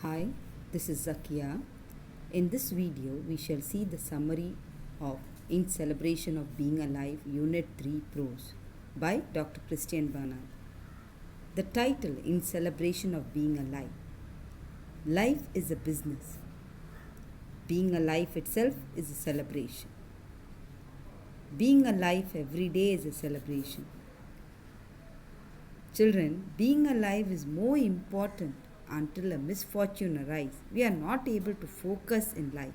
Hi, this is Zakia. In this video, we shall see the summary of In Celebration of Being Alive Unit 3 Prose by Dr. Christian Barnard. The title In Celebration of Being Alive. Life is a business. Being alive itself is a celebration. Being alive every day is a celebration. Children, being alive is more important until a misfortune arises. We are not able to focus in life.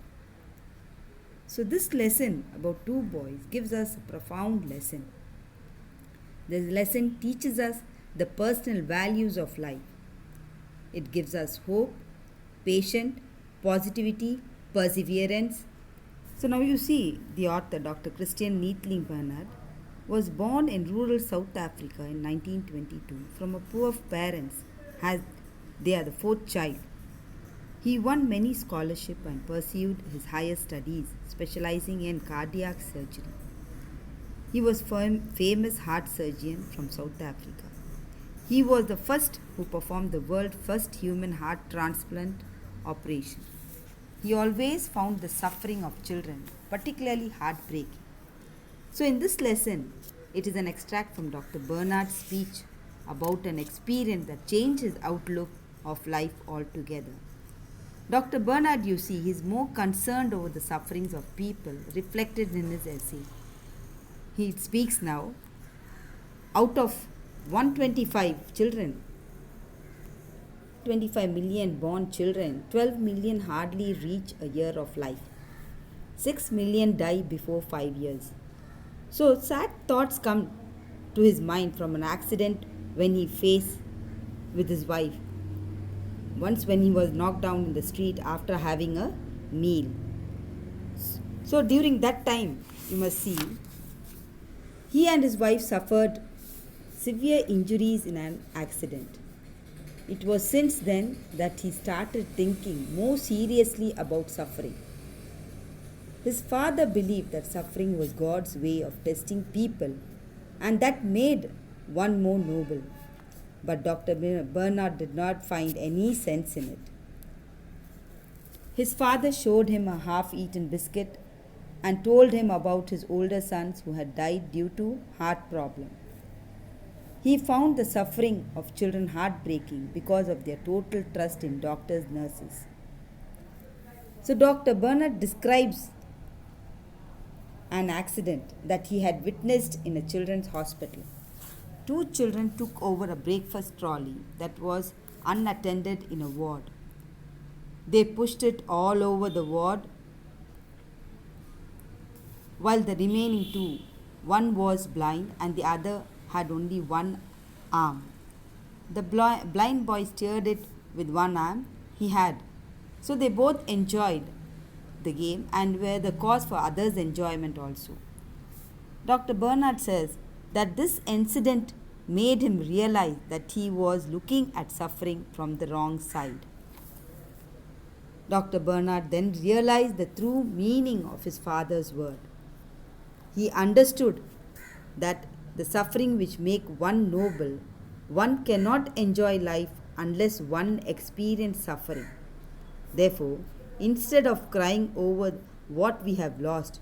So, this lesson about two boys gives us a profound lesson. This lesson teaches us the personal values of life. It gives us hope, patience, positivity, perseverance. So, now you see the author Dr. Christian Neethling Barnard was born in rural South Africa in 1922 from a poor parents as they are the fourth child. He won many scholarships and pursued his higher studies, specializing in cardiac surgery. He was famous heart surgeon from South Africa. He was the first who performed the world's first human heart transplant operation. He always found the suffering of children particularly heartbreaking. So, in this lesson, it is an extract from Dr. Barnard's speech about an experience that changed his outlook of life altogether. Dr. Barnard, you see, is more concerned over the sufferings of people reflected in his essay. He speaks now, out of 125 children, 25 million born children, 12 million hardly reach a year of life. 6 million die before 5 years. So sad thoughts come to his mind from an accident when he faced with his wife. Once when he was knocked down in the street after having a meal. So during that time, you must see, he and his wife suffered severe injuries in an accident. It was since then that he started thinking more seriously about suffering. His father believed that suffering was God's way of testing people and that made one more noble. But Dr. Barnard did not find any sense in it. His father showed him a half-eaten biscuit and told him about his older sons who had died due to heart problem. He found the suffering of children heartbreaking because of their total trust in doctors, nurses. So Dr. Barnard describes an accident that he had witnessed in a children's hospital. Two children took over a breakfast trolley that was unattended in a ward. They pushed it all over the ward while the remaining two, one was blind and the other had only one arm. The blind boy steered it with one arm he had. So they both enjoyed the game and were the cause for others' enjoyment also. Dr. Barnard says that this incident made him realize that he was looking at suffering from the wrong side. Dr. Barnard then realized the true meaning of his father's word. He understood that the suffering which make one noble, one cannot enjoy life unless one experience suffering. Therefore, instead of crying over what we have lost,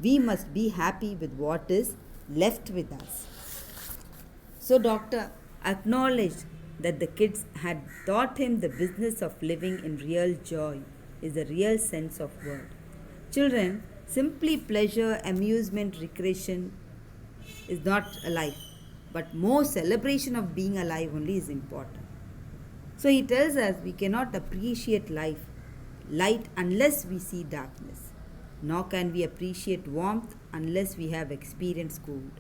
we must be happy with what is left with us. So doctor acknowledged that the kids had taught him the business of living in real joy is the real sense of word. Children, simply pleasure, amusement, recreation is not a life, but more celebration of being alive only is important. So he tells us we cannot appreciate light unless we see darkness, nor can we appreciate warmth unless we have experienced cold.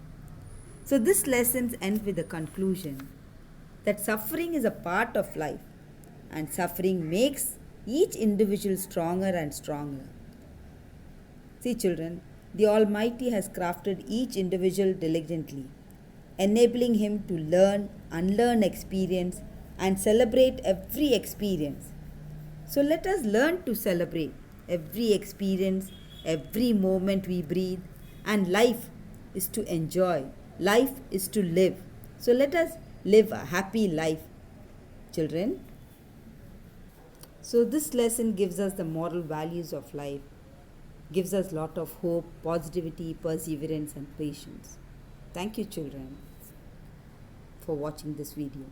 So this lesson ends with the conclusion that suffering is a part of life and suffering makes each individual stronger and stronger. See children, the Almighty has crafted each individual diligently, enabling him to learn, unlearn experience and celebrate every experience. So let us learn to celebrate every experience, every moment we breathe, and life is to enjoy. Life is to live. So let us live a happy life, children. So this lesson gives us the moral values of life, gives us lot of hope, positivity, perseverance and patience. Thank you children for watching this video.